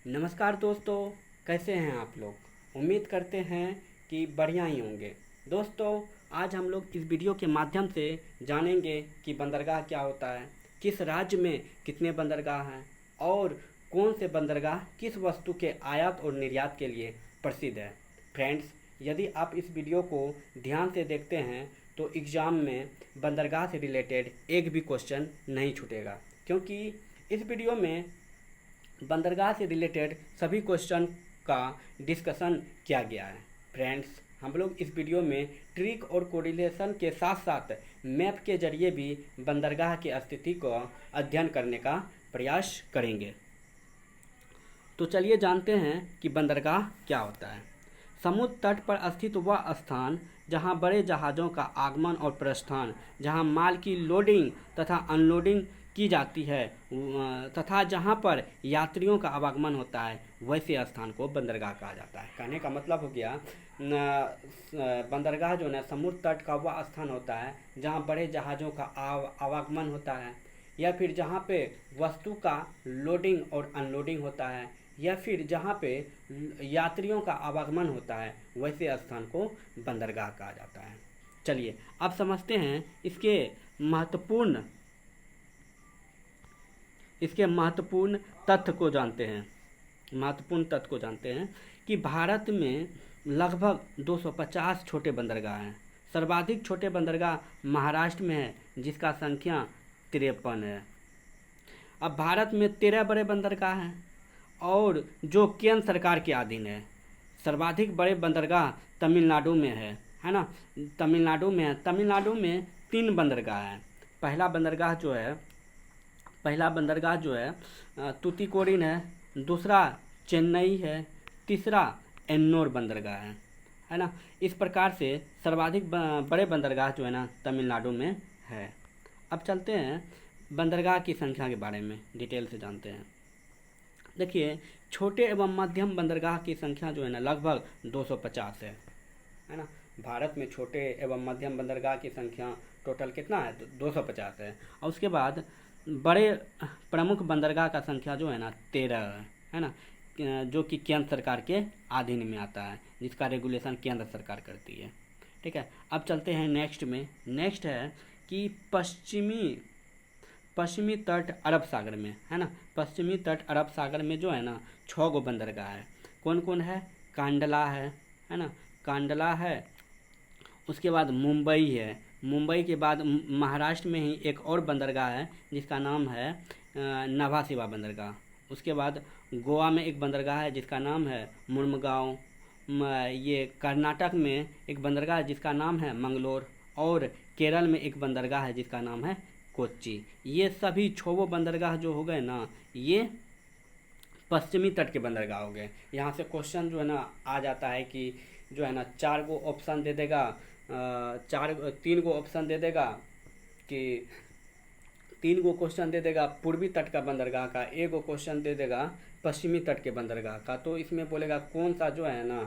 नमस्कार दोस्तों, कैसे हैं आप लोग। उम्मीद करते हैं कि बढ़िया ही होंगे। दोस्तों, आज हम लोग इस वीडियो के माध्यम से जानेंगे कि बंदरगाह क्या होता है, किस राज्य में कितने बंदरगाह हैं और कौन से बंदरगाह किस वस्तु के आयात और निर्यात के लिए प्रसिद्ध है। फ्रेंड्स, यदि आप इस वीडियो को ध्यान से देखते हैं तो एग्ज़ाम में बंदरगाह से रिलेटेड एक भी क्वेश्चन नहीं छूटेगा, क्योंकि इस वीडियो में बंदरगाह से रिलेटेड सभी क्वेश्चन का डिस्कशन किया गया है। फ्रेंड्स, हम लोग इस वीडियो में ट्रिक और कोरिलेशन के साथ साथ मैप के जरिए भी बंदरगाह की स्थिति को अध्ययन करने का प्रयास करेंगे। तो चलिए जानते हैं कि बंदरगाह क्या होता है। समुद्र तट पर स्थित वह स्थान जहां बड़े जहाज़ों का आगमन और प्रस्थान, जहां माल की लोडिंग तथा अनलोडिंग की जाती है तथा जहां पर यात्रियों का आवागमन होता है, वैसे स्थान को बंदरगाह कहा जाता है। कहने का मतलब हो गया बंदरगाह जो है समुद्र तट का वह स्थान होता है जहां बड़े जहाज़ों का आवागमन होता है, या फिर जहां पे वस्तु का लोडिंग और अनलोडिंग होता है, या फिर जहाँ पे यात्रियों का आवागमन होता है, वैसे स्थान को बंदरगाह कहा जाता है। चलिए अब समझते हैं इसके महत्वपूर्ण तथ्य को जानते हैं। महत्वपूर्ण तथ्य को जानते हैं कि भारत में लगभग 250 छोटे बंदरगाह हैं। सर्वाधिक छोटे बंदरगाह महाराष्ट्र में है, जिसका संख्या 53 है। अब भारत में 13 बड़े बंदरगाह हैं और जो केंद्र सरकार के अधीन है। सर्वाधिक बड़े बंदरगाह तमिलनाडु में है ना। तमिलनाडु में 3 बंदरगाह हैं। पहला बंदरगाह जो है तूतीकोरिन है, दूसरा चेन्नई है, तीसरा एन्नोर बंदरगाह है ना। इस प्रकार से सर्वाधिक बड़े बंदरगाह जो है ना तमिलनाडु में है। अब चलते हैं बंदरगाह की संख्या के बारे में डिटेल से जानते हैं। देखिए, छोटे एवं मध्यम बंदरगाह की संख्या जो है ना लगभग 250 है ना। भारत में छोटे एवं मध्यम बंदरगाह की संख्या टोटल कितना है, 250 है। और उसके बाद बड़े प्रमुख बंदरगाह का संख्या जो है ना 13 है ना, जो कि केंद्र सरकार के अधीन में आता है, जिसका रेगुलेशन केंद्र सरकार करती है। ठीक है, अब चलते हैं नेक्स्ट है कि पश्चिमी तट अरब सागर में है ना। पश्चिमी तट अरब सागर में जो है ना 6 गो बंदरगाह है। कौन कौन है? कांडला है ना, कांडला है। उसके बाद मुंबई है। मुंबई के बाद महाराष्ट्र में ही एक और बंदरगाह है जिसका नाम है नभासिवा बंदरगाह। उसके बाद गोवा में एक बंदरगाह है जिसका नाम है मुर्मुगांव। ये कर्नाटक में एक बंदरगाह है जिसका नाम है मंगलोर, और केरल में एक बंदरगाह है जिसका नाम है कोच्चि। ये सभी 6 बंदरगाह जो हो गए ना, ये पश्चिमी तट के बंदरगाह हो गए। यहाँ से क्वेश्चन जो है ना आ जाता है कि जो है ना 4 गो ऑप्शन दे देगा, 3 गो ऑप्शन दे देगा कि 3 गो क्वेश्चन दे देगा पूर्वी तट का बंदरगाह का, 1 गो क्वेश्चन दे देगा पश्चिमी तट के बंदरगाह का। तो इसमें बोलेगा कौन सा जो है ना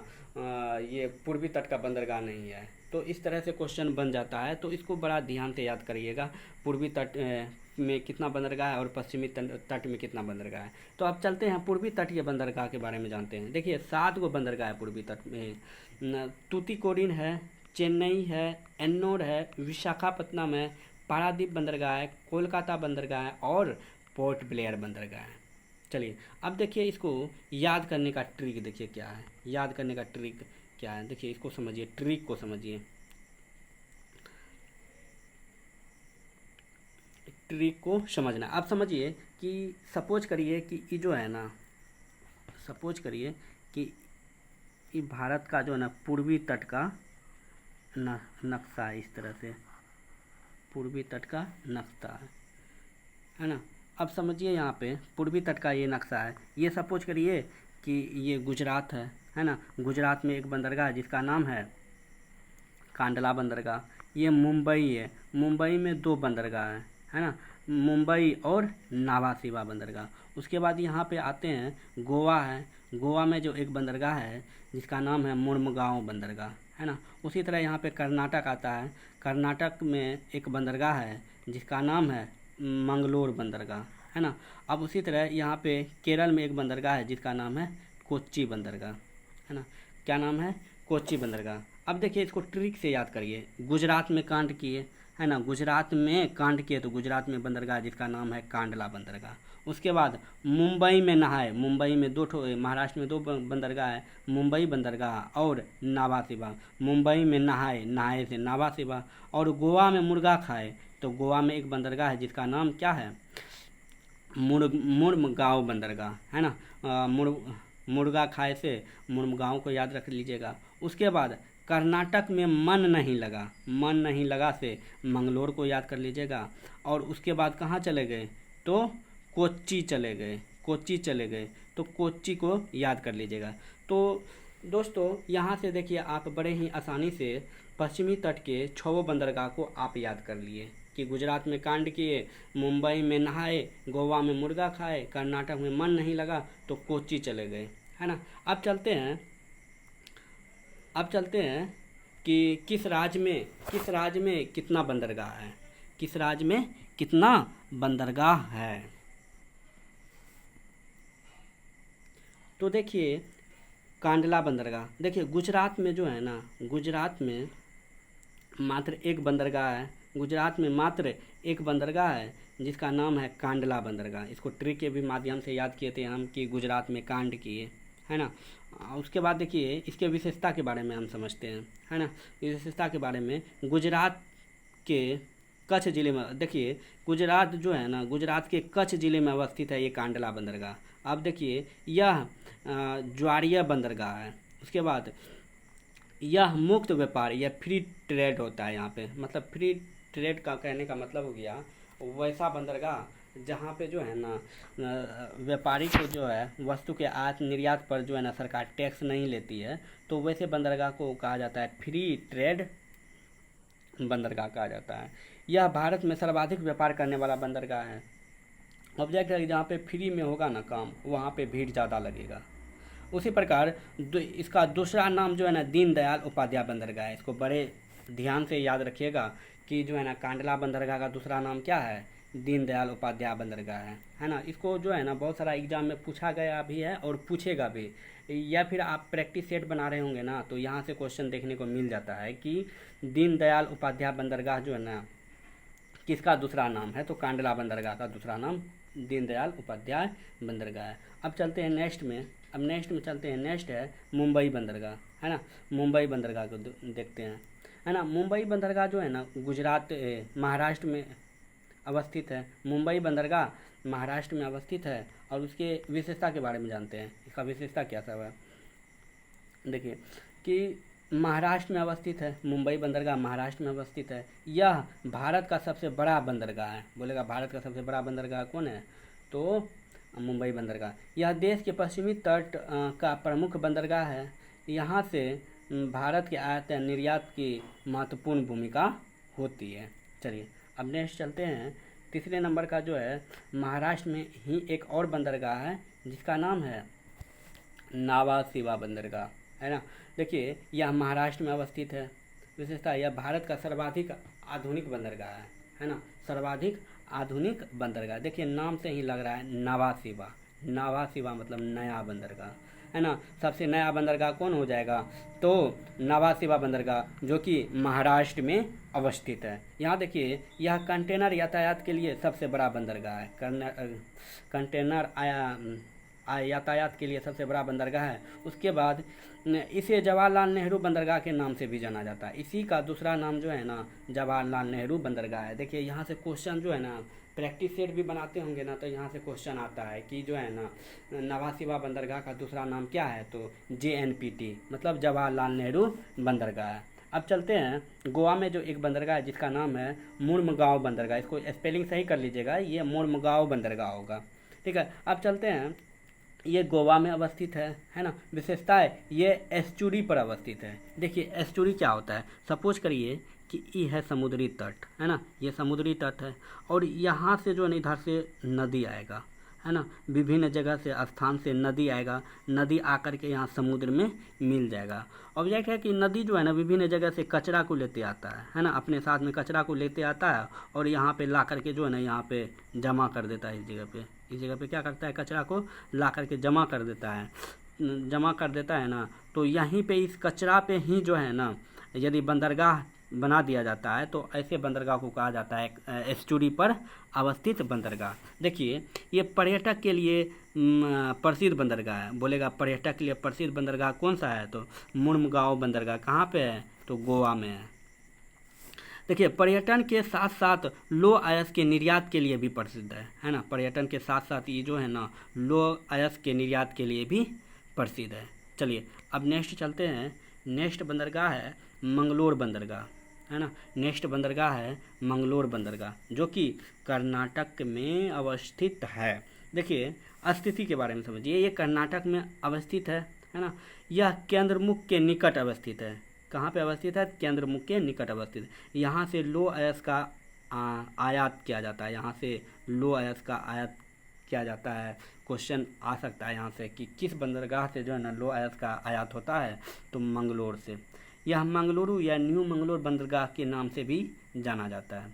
ये पूर्वी तट का बंदरगाह नहीं है। तो इस तरह से क्वेश्चन बन जाता है। तो इसको बड़ा ध्यान से याद करिएगा, पूर्वी तट में कितना बंदरगाह है और पश्चिमी तट में कितना बंदरगाह है। तो अब चलते हैं पूर्वी तट के बंदरगाह के बारे में जानते हैं। देखिए, 7 गो बंदरगाह है पूर्वी तट में। तूतीकोरिन है, चेन्नई है, एन्नोर है, विशाखापत्तनम है, पारादीप बंदरगाह है, कोलकाता बंदरगाह है और पोर्ट ब्लेयर बंदरगाह है। चलिए अब देखिए, इसको याद करने का ट्रिक देखिए क्या है। याद करने का ट्रिक क्या है, देखिए इसको समझिए, ट्रिक को समझिए। ट्रिक को समझना। अब समझिए कि सपोज करिए कि ये जो है ना, सपोज करिए कि ये भारत का जो है ना पूर्वी तट का नक्शा है। इस तरह से पूर्वी तट का नक्शा है ना। अब समझिए यहाँ पे पूर्वी तट का ये नक्शा है। ये सपोज करिए कि ये गुजरात है ना। गुजरात में एक बंदरगाह है जिसका नाम है कांडला बंदरगाह। ये मुंबई है, मुंबई में 2 बंदरगाह है ना, मुंबई और नाभासिवा बंदरगाह। उसके बाद यहाँ पे आते हैं गोवा है। गोवा में जो एक बंदरगाह है जिसका नाम है मुर्मुगांव बंदरगाह है ना। उसी तरह यहाँ पे कर्नाटक आता है। कर्नाटक में एक बंदरगाह है जिसका नाम है मंगलोर बंदरगाह है ना। अब उसी तरह यहाँ पे केरल में एक बंदरगाह है जिसका नाम है कोच्चि बंदरगाह, है ना। क्या नाम है? कोच्चि बंदरगाह। अब देखिए इसको ट्रिक से याद करिए। गुजरात में कांड किए, है ना, गुजरात में कांड किए तो गुजरात में बंदरगाह जिसका नाम है कांडला बंदरगाह। उसके बाद मुंबई में नहाए, मुंबई में दो ठो, महाराष्ट्र में दो बंदरगाह है, मुंबई बंदरगाह और नावासिबा। मुंबई में नहाए, नहाए से नावासिबा। और गोवा में मुर्गा खाए तो गोवा में एक बंदरगाह है जिसका नाम क्या है? मुर्मगांव बंदरगाह, है ना। मुर्गा खाए से मुर्मगांव को याद रख लीजिएगा। उसके बाद कर्नाटक में मन नहीं लगा, मन नहीं लगा से मंगलोर को याद कर लीजिएगा। और उसके बाद कहाँ चले गए? तो कोच्चि चले गए, कोच्चि चले गए तो कोच्चि को याद कर लीजिएगा। तो दोस्तों यहाँ से देखिए आप बड़े ही आसानी से पश्चिमी तट के 6 बंदरगाह को आप याद कर लिए कि गुजरात में कांड किए, मुंबई में नहाए, गोवा में मुर्गा खाए, कर्नाटक में मन नहीं लगा तो कोच्चि चले गए, है ना। अब चलते हैं कि किस राज्य में कितना बंदरगाह है, किस राज्य में कितना बंदरगाह है। तो देखिए कांडला बंदरगाह, देखिए गुजरात में जो है ना, गुजरात में मात्र एक बंदरगाह है, गुजरात में मात्र एक बंदरगाह है जिसका नाम है कांडला बंदरगाह। इसको ट्रिक के भी माध्यम से याद किए थे हम कि गुजरात में कांड किए, है ना। उसके बाद देखिए इसके विशेषता के बारे में हम समझते हैं, है ना। विशेषता के बारे में ज्वारिया के कच्छ ज़िले में, देखिए गुजरात जो है ना, गुजरात के कच्छ ज़िले में अवस्थित है ये कांडला बंदरगाह। अब देखिए यह ज्वारिया बंदरगाह है। उसके बाद यह मुक्त व्यापार, यह फ्री ट्रेड होता है यहाँ पे, मतलब फ्री ट्रेड का कहने का मतलब हो गया वैसा बंदरगाह जहाँ पे जो है ना व्यापारी को जो है वस्तु के आयात निर्यात पर जो है ना सरकार टैक्स नहीं लेती है, तो वैसे बंदरगाह को कहा जाता है फ्री ट्रेड बंदरगाह कहा जाता है। यह भारत में सर्वाधिक व्यापार करने वाला बंदरगाह है। ऑब्जेक्ट है जहाँ पे फ्री में होगा ना काम, वहाँ पे भीड़ ज़्यादा लगेगा। उसी प्रकार इसका दूसरा नाम जो है ना दीनदयाल उपाध्याय बंदरगाह है। इसको बड़े ध्यान से याद रखिएगा कि जो है ना कांडला बंदरगाह का दूसरा नाम क्या है? दीनदयाल उपाध्याय बंदरगाह है ना। इसको जो है ना बहुत सारा एग्जाम में पूछा गया भी है और पूछेगा भी, या फिर आप प्रैक्टिस सेट बना रहे होंगे ना तो यहाँ से क्वेश्चन देखने को मिल जाता है कि दीनदयाल उपाध्याय बंदरगाह जो है ना किसका दूसरा नाम है? तो कांडला बंदरगाह का दूसरा नाम दीनदयाल उपाध्याय बंदरगाह है। अब चलते हैं नेक्स्ट में, नेक्स्ट है मुंबई बंदरगाह, है ना। मुंबई बंदरगाह को देखते हैं, है ना। मुंबई बंदरगाह जो है ना गुजरात महाराष्ट्र में अवस्थित है। मुंबई बंदरगाह महाराष्ट्र में अवस्थित है और उसके विशेषता के बारे में जानते हैं। इसका विशेषता क्या सब है? देखिए कि महाराष्ट्र में अवस्थित है, मुंबई बंदरगाह महाराष्ट्र में अवस्थित है। यह भारत का सबसे बड़ा बंदरगाह है। बोलेगा भारत का सबसे बड़ा बंदरगाह कौन है? तो मुंबई बंदरगाह। यह देश के पश्चिमी तट का प्रमुख बंदरगाह है। यहाँ से भारत के आयात निर्यात की महत्वपूर्ण भूमिका होती है। चलिए अब नेक्स्ट चलते हैं। तीसरे नंबर का जो है महाराष्ट्र में ही एक और बंदरगाह है जिसका नाम है नावासिवा बंदरगाह, है ना। देखिए यह महाराष्ट्र में अवस्थित है। विशेषता यह भारत का सर्वाधिक आधुनिक बंदरगाह है ना। सर्वाधिक आधुनिक बंदरगाह। देखिए नाम से ही लग रहा है नावासिवा, नावासिवा मतलब नया बंदरगाह, है ना। सबसे नया बंदरगाह कौन हो जाएगा? तो नावासिवा बंदरगाह जो कि महाराष्ट्र में अवस्थित है। यहाँ देखिए यह कंटेनर यातायात के लिए सबसे बड़ा बंदरगाह है। कंटेनर यातायात के लिए सबसे बड़ा बंदरगाह है। उसके बाद इसे जवाहरलाल नेहरू बंदरगाह के नाम से भी जाना जाता है। इसी का दूसरा नाम जो है ना जवाहरलाल नेहरू बंदरगाह है। देखिए यहाँ से क्वेश्चन जो है ना प्रैक्टिस सेट भी बनाते होंगे ना तो यहाँ से क्वेश्चन आता है कि जो है ना नावासिवा बंदरगाह का दूसरा नाम क्या है? तो JNPT मतलब जवाहरलाल नेहरू बंदरगाह है। अब चलते हैं गोवा में जो एक बंदरगाह है जिसका नाम है मुर्मगांव बंदरगाह। इसको स्पेलिंग सही कर लीजिएगा, ये मुर्मगांव बंदरगाह होगा, ठीक है। अब चलते हैं, ये गोवा में अवस्थित है ना। विशेषता है ये एस्चुरी पर अवस्थित है। देखिए एस्चुरी क्या होता है? सपोज करिए कि ये है समुद्री तट, है ना, ये समुद्री तट है और यहाँ से जो है इधर से नदी आएगा, है ना। विभिन्न जगह से स्थान से नदी आएगा, नदी आकर के यहाँ समुद्र में मिल जाएगा। ऑब्जेक्ट है कि नदी जो है ना विभिन्न जगह से कचरा को लेते आता है ना, अपने साथ में कचरा को लेते आता है और यहाँ पे ला करके जो है ना यहाँ पे जमा कर देता है। इस जगह पे क्या करता है, कचरा को ला करके जमा कर देता है ना। तो यहीं पे इस कचरा पे ही जो है ना यदि बंदरगाह बना दिया जाता है तो ऐसे बंदरगाह को कहा जाता है एस्चुरी पर अवस्थित बंदरगाह। देखिए ये पर्यटक के लिए प्रसिद्ध बंदरगाह है। बोलेगा पर्यटक के लिए प्रसिद्ध बंदरगाह कौन सा है, तो मुर्मुगांव बंदरगाह कहाँ पे है, तो गोवा में है। देखिए पर्यटन के साथ साथ लो आयस के निर्यात के लिए भी प्रसिद्ध है ना। पर्यटन के साथ साथ ये जो है ना लो आयस के निर्यात के लिए भी प्रसिद्ध है। चलिए अब नेक्स्ट चलते हैं। नेक्स्ट बंदरगाह है मंगलोर बंदरगाह, है ना। नेक्स्ट बंदरगाह है मंगलोर बंदरगाह जो कि कर्नाटक में अवस्थित है। देखिए स्थिति के बारे में समझिए, ये कर्नाटक में अवस्थित है ना। यह केंद्रमुख के निकट अवस्थित है। कहाँ पे अवस्थित है, केंद्रमुख के निकट अवस्थित है। यहाँ से लो आयस का आयात किया जाता है। यहाँ से लो आयस का आयात किया जाता है। क्वेश्चन आ सकता है यहाँ से कि किस बंदरगाह से जो है ना लो आयस का आयात होता है, तो मंगलोर से। यह मंगलुरु या न्यू मंगलोर बंदरगाह के नाम से भी जाना जाता है।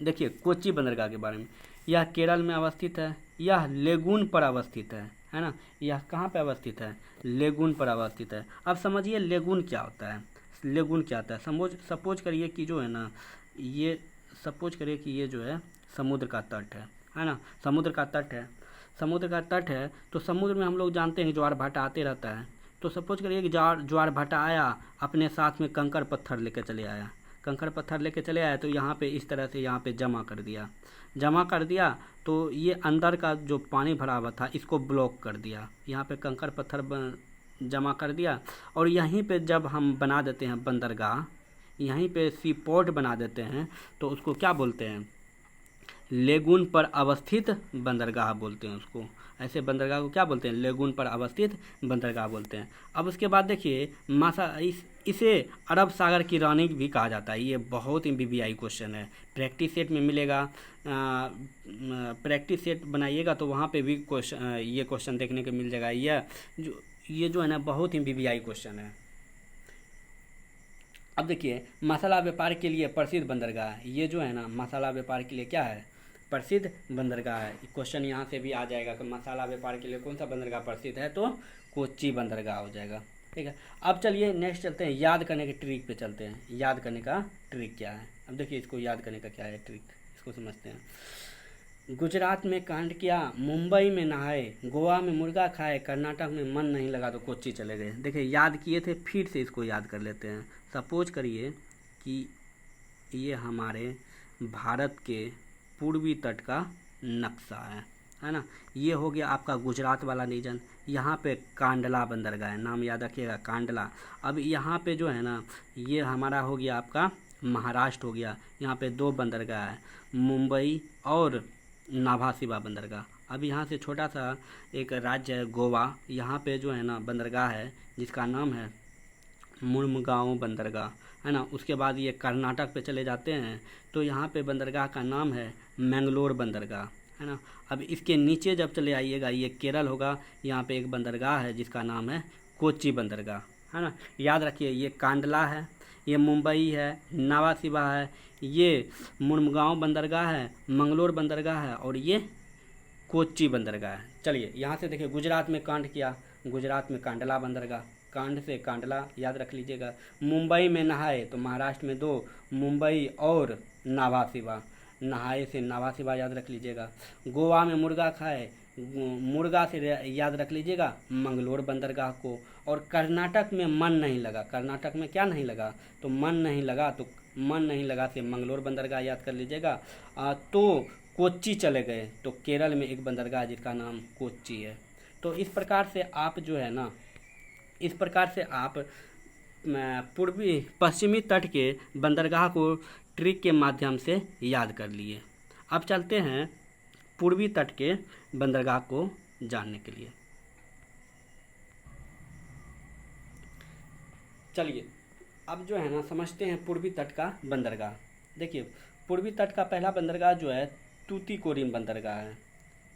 देखिए कोच्चि बंदरगाह के बारे में, यह केरल में अवस्थित है। यह लेगून पर अवस्थित है ना। यह कहाँ पर अवस्थित है, लेगून पर अवस्थित है। अब समझिए लेगून क्या होता है। लेगून क्या होता है, सपोज करिए कि जो है ना ये सपोज करिए कि ये जो है समुद्र का तट है ना। समुद्र का तट है तो समुद्र में हम लोग जानते हैं ज्वार भाटा आते रहता है। तो सपोज करिए कि ज्वार भाटा आया, अपने साथ में कंकड़ पत्थर लेकर चले आया तो यहाँ पे इस तरह से यहाँ पे जमा कर दिया तो ये अंदर का जो पानी भरा हुआ था इसको ब्लॉक कर दिया। यहाँ पे कंकड़ पत्थर जमा कर दिया और यहीं पे जब हम बना देते हैं बंदरगाह, यहीं पे सी पोर्ट बना देते हैं तो उसको क्या बोलते हैं, लेगून पर अवस्थित बंदरगाह बोलते हैं उसको। ऐसे बंदरगाह को क्या बोलते हैं, लेगून पर अवस्थित बंदरगाह बोलते हैं। अब उसके बाद देखिए इसे अरब सागर की रानी भी कहा जाता है। ये बहुत ही बीबीआई क्वेश्चन है, प्रैक्टिस सेट में मिलेगा। प्रैक्टिस सेट बनाइएगा तो वहाँ पे भी ये क्वेश्चन देखने को मिल जाएगा। ये जो है ना बहुत ही बीबीआई क्वेश्चन है। अब देखिए मसाला व्यापार के लिए प्रसिद्ध बंदरगाह है। ये जो है ना मसाला व्यापार के लिए क्या है, प्रसिद्ध बंदरगाह है। क्वेश्चन यहाँ से भी आ जाएगा कि मसाला व्यापार के लिए कौन सा बंदरगाह प्रसिद्ध है, तो कोच्चि बंदरगाह हो जाएगा। ठीक है, अब चलिए नेक्स्ट चलते हैं, याद करने के ट्रिक पे चलते हैं। याद करने का ट्रिक क्या है, अब देखिए इसको याद करने का क्या है ट्रिक, इसको समझते हैं। गुजरात में कांड किया, मुंबई में नहाए, गोवा में मुर्गा खाए, कर्नाटक में मन नहीं लगा तो कोच्चि चले गए। देखिए याद किए थे, फिर से इसको याद कर लेते हैं। सपोज करिए कि ये हमारे भारत के पूर्वी तट का नक्शा है ना। ये हो गया आपका गुजरात वाला रीजन। यहाँ पे कांडला बंदरगाह है, नाम याद रखिएगा कांडला। अब यहाँ पे जो है ना ये हमारा हो गया आपका महाराष्ट्र हो गया। यहाँ पे दो बंदरगाह है, मुंबई और नाभासिबा बंदरगाह। अब यहाँ से छोटा सा एक राज्य है गोवा, यहाँ पे जो है ना बंदरगाह है जिसका नाम है मुर्मुगांव बंदरगाह, है ना। उसके बाद ये कर्नाटक पे चले जाते हैं तो यहाँ पे बंदरगाह का नाम है मैंगलोर बंदरगाह, है ना। अब इसके नीचे जब चले आइएगा ये केरल होगा, यहाँ पे एक बंदरगाह है जिसका नाम है कोच्चि बंदरगाह, है ना। याद रखिए ये कांडला है, ये मुंबई है, नाभासिबा है, ये मुर्मुगांव बंदरगाह है, मंगलोर बंदरगाह है और ये कोच्चि बंदरगाह है। चलिए यहाँ से देखिए गुजरात में कांड किया, गुजरात में कांडला बंदरगाह, कांड से कांडला याद रख लीजिएगा। मुंबई में नहाए तो महाराष्ट्र में दो, मुंबई और नाभासिबा, नहाए से नाभासिबा याद रख लीजिएगा। गोवा में मुर्गा खाए, मुर्गा से याद रख लीजिएगा मंगलोर बंदरगाह को। और कर्नाटक में मन नहीं लगा, कर्नाटक में क्या नहीं लगा, तो मन नहीं लगा, तो मन नहीं लगा से मंगलोर बंदरगाह याद कर लीजिएगा। तो कोच्चि चले गए तो केरल में एक बंदरगाह जिसका नाम कोच्चि है। तो इस प्रकार से आप जो है ना, इस प्रकार से आप पूर्वी पश्चिमी तट के बंदरगाह को ट्रिक के माध्यम से याद कर लिए। अब चलते हैं पूर्वी तट के बंदरगाह को जानने के लिए। चलिए अब जो है ना समझते हैं पूर्वी तट का बंदरगाह। देखिए पूर्वी तट का पहला बंदरगाह जो है तूतीकोरिन बंदरगाह है।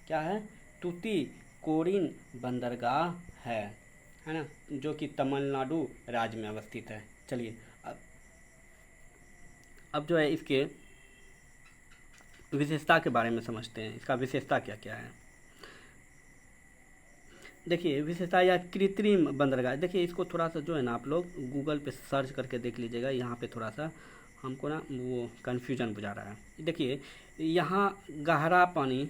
क्या है, तूतीकोरिन बंदरगाह है ना, जो कि तमिलनाडु राज्य में अवस्थित है। चलिए अब जो है इसके विशेषता के बारे में समझते हैं, इसका विशेषता क्या क्या है। देखिए विशेषता या कृत्रिम बंदरगाह, देखिए इसको थोड़ा सा जो है ना आप लोग गूगल पे सर्च करके देख लीजिएगा, यहाँ पे थोड़ा सा हमको ना वो कन्फ्यूजन बुझा रहा है। देखिए यहाँ गहरा पानी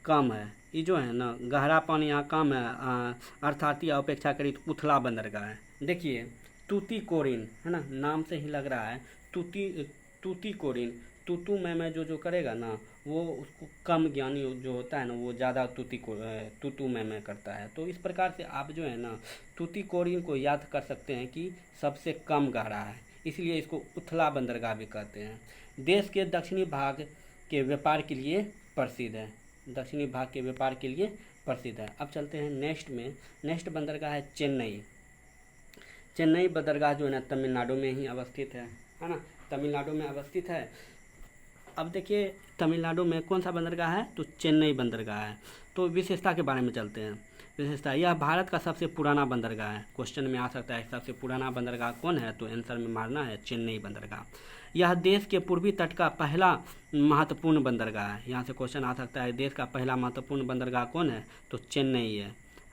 कम है, ये जो है ना गहरा पानी यहाँ कम है, अर्थात यह अपेक्षाकृत उथला बंदरगाह है। देखिए तूतीकोरिन है ना, नाम से ही लग रहा है तूतीकोरिन, तूतू मैं जो करेगा ना वो उसको कम ज्ञानी जो होता है ना वो ज़्यादा तूतू मैं करता है। तो इस प्रकार से आप जो है ना तूतीकोरिन को याद कर सकते हैं कि सबसे कम गहरा है, इसलिए इसको उथला बंदरगाह भी कहते हैं। देश के दक्षिणी भाग के व्यापार के लिए प्रसिद्ध है, दक्षिणी भाग के व्यापार के लिए प्रसिद्ध है। अब चलते हैं नेक्स्ट बंदरगाह है चेन्नई। चेन्नई बंदरगाह जो है ना तमिलनाडु में ही अवस्थित है ना, तमिलनाडु में अवस्थित है। अब देखिए तमिलनाडु में कौन सा बंदरगाह है, तो चेन्नई बंदरगाह है। तो विशेषता के बारे में चलते हैं। विशेषता, यह भारत का सबसे पुराना बंदरगाह है। क्वेश्चन में आ सकता है सबसे पुराना बंदरगाह कौन है, तो आंसर में मारना है चेन्नई बंदरगाह। यह देश के पूर्वी तट का पहला महत्वपूर्ण बंदरगाह है। यहाँ से क्वेश्चन आ सकता है देश का पहला महत्वपूर्ण बंदरगाह कौन है, तो चेन्नई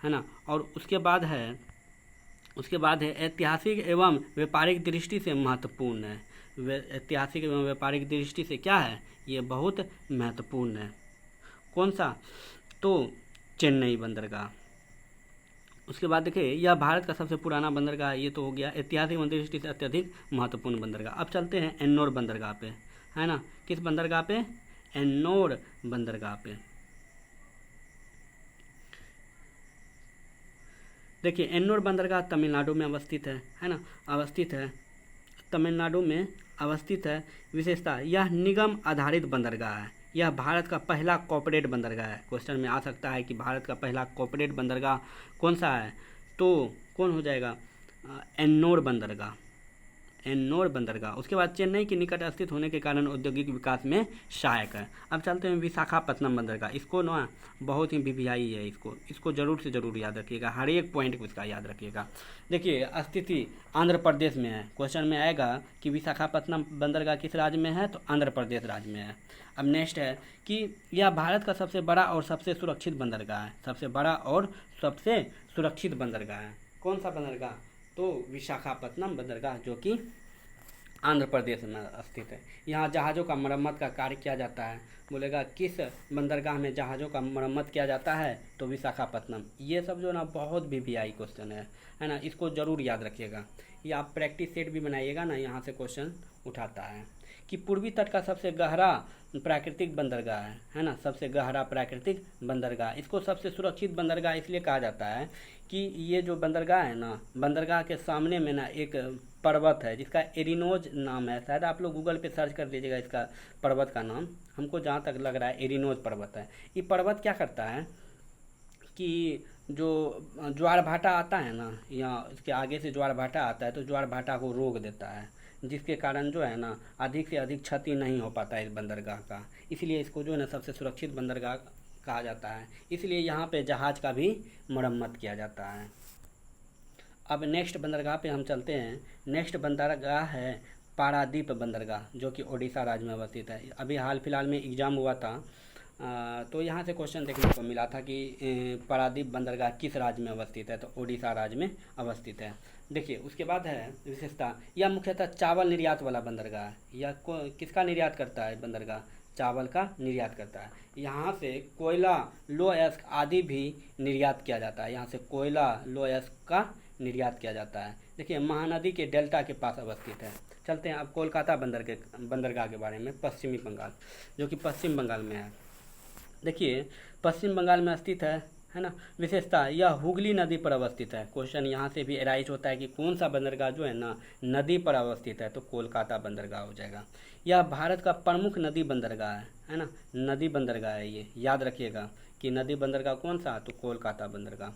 है ना। और उसके बाद है ऐतिहासिक एवं व्यापारिक दृष्टि से महत्वपूर्ण है। ऐतिहासिक एवं व्यापारिक दृष्टि से क्या है, ये बहुत महत्वपूर्ण है। कौन सा, तो चेन्नई बंदरगाह। उसके बाद देखिए यह भारत का सबसे पुराना बंदरगाह, ये तो हो गया ऐतिहासिक दृष्टि से अत्यधिक महत्वपूर्ण बंदरगाह। अब चलते हैं एन्नोर बंदरगाह पे, है ना। किस बंदरगाह पे, एन्नोर बंदरगाह पे। देखिए एन्नोर बंदरगाह तमिलनाडु में अवस्थित है ना, अवस्थित है तमिलनाडु में अवस्थित है। विशेषता, यह निगम आधारित बंदरगाह है। यह भारत का पहला कॉर्पोरेट बंदरगाह है। क्वेश्चन में आ सकता है कि भारत का पहला कॉर्पोरेट बंदरगाह कौन सा है, तो कौन हो जाएगा, एन्नोर बंदरगाह, एन्नोर बंदरगाह। उसके बाद चेन्नई के निकट स्थित होने के कारण औद्योगिक विकास में सहायक है। अब चलते हैं विशाखापत्तनम बंदरगाह। इसको ना बहुत ही वीवीआई है, इसको जरूर से जरूर याद रखिएगा, हर एक पॉइंट को इसका याद रखिएगा। देखिए स्थिति आंध्र प्रदेश में है। क्वेश्चन में आएगा कि विशाखापत्तनम बंदरगाह किस राज्य में है, तो आंध्र प्रदेश राज्य में है। अब नेक्स्ट है कि यह भारत का सबसे बड़ा और सबसे सुरक्षित बंदरगाह है। सबसे बड़ा और सबसे सुरक्षित बंदरगाह है। कौन सा बंदरगाह, तो विशाखापत्तनम बंदरगाह, जो कि आंध्र प्रदेश में स्थित है। यहाँ जहाज़ों का मरम्मत का कार्य किया जाता है। बोलेगा किस बंदरगाह में जहाज़ों का मरम्मत किया जाता है, तो विशाखापत्तनम। ये सब जो ना बहुत वीवीआई क्वेश्चन है ना, इसको ज़रूर याद रखिएगा। ये आप प्रैक्टिस सेट भी बनाइएगा ना, यहाँ से क्वेश्चन उठाता है। कि पूर्वी तट का सबसे गहरा प्राकृतिक बंदरगाह है ना, सबसे गहरा प्राकृतिक बंदरगाह। इसको सबसे सुरक्षित बंदरगाह इसलिए कहा जाता है कि ये जो बंदरगाह है ना, बंदरगाह के सामने में ना एक पर्वत है जिसका एरिनोज नाम है। शायद आप लोग गूगल पे सर्च कर दीजिएगा इसका पर्वत का नाम, हमको जहाँ तक लग रहा है एरिनोज पर्वत है। ये पर्वत क्या करता है कि जो ज्वार भाटा आता है ना, या इसके आगे से ज्वार भाटा आता है, तो ज्वार भाटा को रोक देता है, जिसके कारण जो है ना अधिक से अधिक क्षति नहीं हो पाता है इस बंदरगाह का। इसलिए इसको जो है ना सबसे सुरक्षित बंदरगाह कहा जाता है। इसलिए यहाँ पे जहाज़ का भी मरम्मत किया जाता है। अब नेक्स्ट बंदरगाह पे हम चलते हैं। नेक्स्ट बंदरगाह है पारादीप बंदरगाह, जो कि ओडिशा राज्य में अवस्थित है। अभी हाल फिलहाल में एग्ज़ाम हुआ था, तो यहाँ से क्वेश्चन देखने को मिला था कि पारादीप बंदरगाह किस राज्य में अवस्थित है, तो ओडिशा राज्य में अवस्थित है। देखिए उसके बाद है विशेषता, यह मुख्यतः चावल निर्यात वाला बंदरगाह है। यह किसका निर्यात करता है बंदरगाह, चावल का निर्यात करता है। यहाँ से कोयला, लो अयस्क आदि भी निर्यात किया जाता है। यहाँ से कोयला, लो अयस्क का निर्यात किया जाता है। देखिए महानदी के डेल्टा के पास अवस्थित है। चलते हैं अब कोलकाता बंदरगाह के बारे में, पश्चिमी बंगाल, जो कि पश्चिम बंगाल में है। देखिए पश्चिम बंगाल में स्थित है ना। विशेषता, यह हुगली नदी पर अवस्थित है। क्वेश्चन यहाँ से भी एराइज होता है कि कौन सा बंदरगाह जो है ना नदी पर अवस्थित है, तो कोलकाता बंदरगाह हो जाएगा। यह भारत का प्रमुख नदी बंदरगाह है ना, नदी बंदरगाह है ये, याद रखिएगा कि नदी बंदरगाह कौन सा, तो कोलकाता बंदरगाह।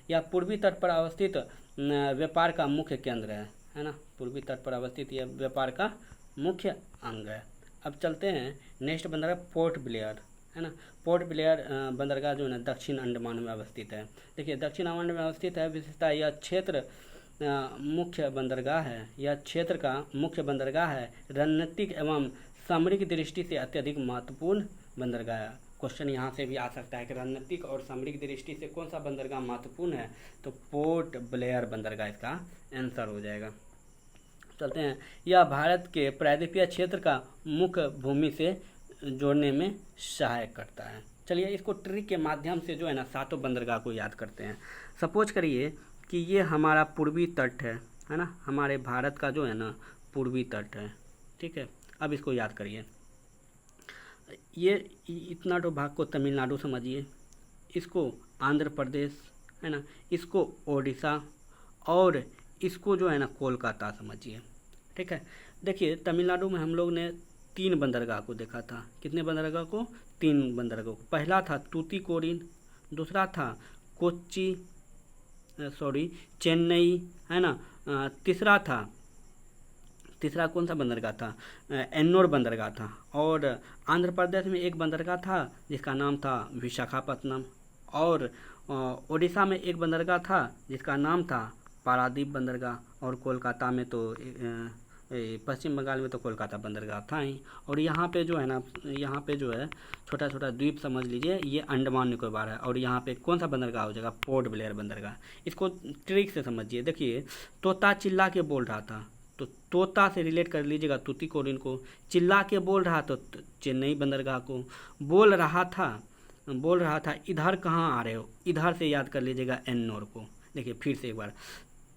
यह पूर्वी तट पर अवस्थित व्यापार का मुख्य केंद्र है ना, पूर्वी तट पर अवस्थित यह व्यापार का मुख्य अंग है। अब चलते हैं नेक्स्ट बंदरगाह पोर्ट ब्लेयर है ना। पोर्ट ब्लेयर बंदरगाह जो है ना दक्षिण अंडमान में अवस्थित है। देखिए दक्षिण अंडमान में अवस्थित है। विशेषता यह क्षेत्र मुख्य बंदरगाह है, यह क्षेत्र का मुख्य बंदरगाह है। रणनीतिक एवं सामरिक दृष्टि से अत्यधिक महत्वपूर्ण बंदरगाह है। क्वेश्चन यहाँ से भी आ सकता है कि रणनीतिक और सामरिक दृष्टि से कौन सा बंदरगाह महत्वपूर्ण है, तो पोर्ट ब्लेयर बंदरगाह इसका आंसर हो जाएगा। चलते हैं, यह भारत के प्रायद्वीपीय क्षेत्र का मुख्य भूमि से जोड़ने में सहायक करता है। चलिए इसको ट्रिक के माध्यम से जो है ना सातों बंदरगाह को याद करते हैं। सपोज करिए कि ये हमारा पूर्वी तट है ना, हमारे भारत का जो है ना पूर्वी तट है, ठीक है। अब इसको याद करिए, ये इतना तो भाग को तमिलनाडु समझिए, इसको आंध्र प्रदेश है ना, इसको ओडिशा और इसको जो है ना कोलकाता समझिए, ठीक है। देखिए तमिलनाडु में हम लोग ने 3 बंदरगाह को देखा था। कितने बंदरगाह को? 3 बंदरगाह को। पहला था तूतीकोरिन, दूसरा था कोच्चि चेन्नई, है ना। तीसरा कौन सा बंदरगाह था? एन्नोर बंदरगाह था। और आंध्र प्रदेश में एक बंदरगाह था जिसका नाम था विशाखापत्तनम, और ओडिशा में एक बंदरगाह था जिसका नाम था पारादीप बंदरगाह, और कोलकाता में तो पश्चिम बंगाल में तो कोलकाता बंदरगाह था ही। और यहाँ पे जो है ना, यहाँ पे जो है छोटा छोटा द्वीप समझ लीजिए, ये अंडमान निकोबार है। और यहाँ पे कौन सा बंदरगाह हो जाएगा? पोर्ट ब्लेयर बंदरगाह। इसको ट्रिक से समझिए। देखिए तोता चिल्ला के बोल रहा था, तो तोता से रिलेट कर लीजिएगा तूतीकोरिन को। चिल्ला के बोल रहा तो चेन्नई बंदरगाह को। बोल रहा था इधर कहाँ आ रहे हो, इधर से याद कर लीजिएगा एन्नोर को। देखिए फिर से एक बार,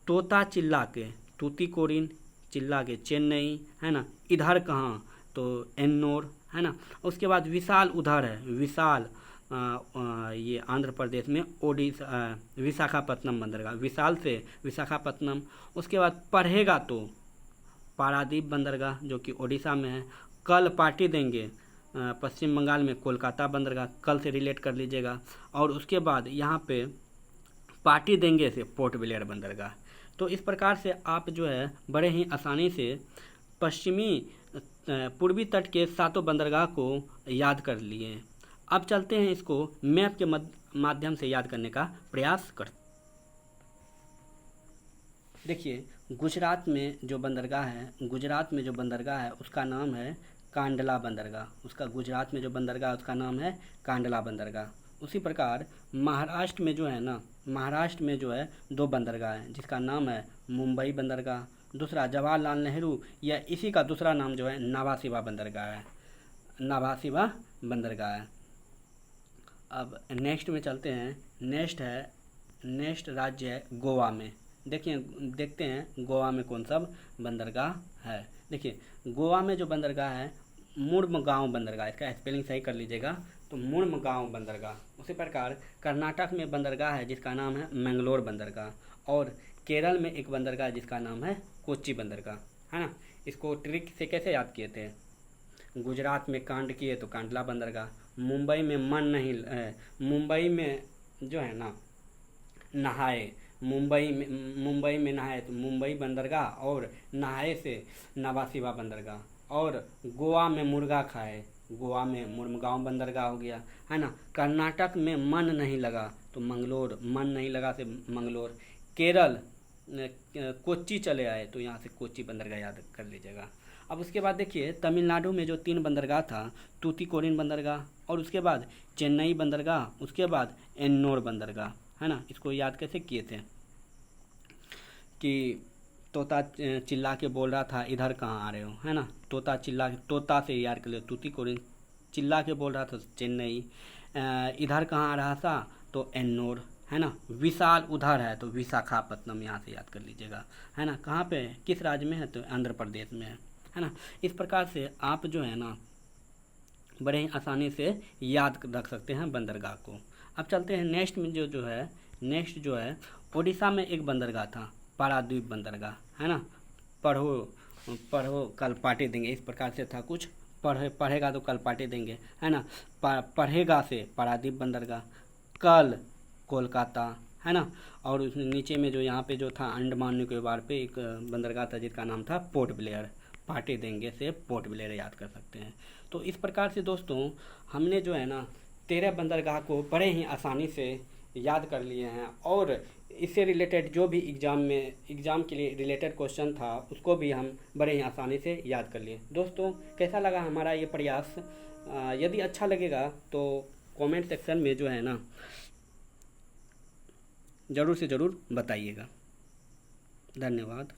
तोता चिल्ला के तूतीकोरिन, चिल्ला के चेन्नई, है ना। इधर कहाँ? तो एन्नोर, है ना। उसके बाद विशाल उधर है, विशाल ये आंध्र प्रदेश में ओडिशा विशाखापत्तनम बंदरगाह, विशाल से विशाखापत्तनम। उसके बाद पढ़ेगा तो पारादीप बंदरगाह जो कि ओडिशा में है। कल पार्टी देंगे पश्चिम बंगाल में कोलकाता बंदरगाह, कल से रिलेट कर लीजिएगा। और उसके बाद यहाँ पे पार्टी देंगे से पोर्ट ब्लेयर बंदरगाह। तो इस प्रकार से आप जो है बड़े ही आसानी से पूर्वी तट के सातों बंदरगाह को याद कर लिए। अब चलते हैं इसको मैप के माध्यम से याद करने का प्रयास करते। देखिए गुजरात में जो बंदरगाह है उसका नाम है कांडला बंदरगाह। गुजरात में जो बंदरगाह है उसका नाम है कांडला बंदरगाह। उसी प्रकार महाराष्ट्र में जो है 2 बंदरगाह हैं जिसका नाम है मुंबई बंदरगाह, दूसरा जवाहरलाल नेहरू या इसी का दूसरा नाम जो है नाभासीवा बंदरगाह है। अब नेक्स्ट में चलते हैं। नेक्स्ट राज्य है गोवा में। देखते हैं गोवा में कौन सा बंदरगाह है। देखिए गोवा में जो बंदरगाह है मुर्मगांव बंदरगाह, इसका स्पेलिंग सही कर लीजिएगा, तो मुर्मगांव बंदरगाह। उसी प्रकार कर्नाटक में बंदरगाह है जिसका नाम है मैंगलोर बंदरगाह, और केरल में एक बंदरगाह जिसका नाम है कोच्चि बंदरगाह, है ना। इसको ट्रिक से कैसे याद किए थे? गुजरात में कांड किए तो कांडला बंदरगाह, मुंबई में जो है ना नहाए, मुंबई में नहाए तो मुंबई बंदरगाह, और नहाए से नाभासीवा बंदरगाह, और गोवा में मुर्गा खाए, गोवा में मुर्मगांव बंदरगाह हो गया, है ना। कर्नाटक में मन नहीं लगा तो मंगलोर, केरल कोच्चि चले आए तो यहाँ से कोच्चि बंदरगाह याद कर लीजिएगा। अब उसके बाद देखिए तमिलनाडु में जो 3 बंदरगाह था, तूतीकोरिन बंदरगाह, और उसके बाद चेन्नई बंदरगाह, उसके बाद एन्नोर बंदरगाह, है ना। इसको याद कैसे किए थे कि तोता चिल्ला के बोल रहा था इधर कहाँ आ रहे हो, है ना। तोता से याद कर लो तूतीकोरिन, चिल्ला के बोल रहा था चेन्नई, इधर कहाँ आ रहा था तो एन्नोर, है ना। विशाल उधर है तो विशाखापत्तनम, यहाँ से याद कर लीजिएगा, है ना। कहाँ पे, किस राज्य में है तो आंध्र प्रदेश में है ना। इस प्रकार से आप जो है ना बड़े ही आसानी से याद रख सकते हैं बंदरगाह को। अब चलते हैं नेक्स्ट में जो है ओडिशा में एक बंदरगाह था पारादीप बंदरगाह, है ना। पढ़ो कल पार्टी देंगे, इस प्रकार से था कुछ। पढ़ेगा तो कल पार्टी देंगे, है ना। पढ़ेगा से पारादीप बंदरगाह, कल कोलकाता, है ना। और उस नीचे में जो यहाँ पे जो था अंडमान निकोबार पे एक बंदरगाह था जिसका नाम था पोर्ट पार्टी देंगे से पोर्ट ब्लेयर याद कर सकते हैं। तो इस प्रकार से दोस्तों हमने जो है ना 13 बंदरगाह को बड़े ही आसानी से याद कर लिए हैं, और इससे रिलेटेड जो भी एग्ज़ाम के लिए रिलेटेड क्वेश्चन था उसको भी हम बड़े ही आसानी से याद कर लिए। दोस्तों कैसा लगा हमारा ये प्रयास? यदि अच्छा लगेगा तो कमेंट सेक्शन में जो है ना ज़रूर से ज़रूर बताइएगा। धन्यवाद।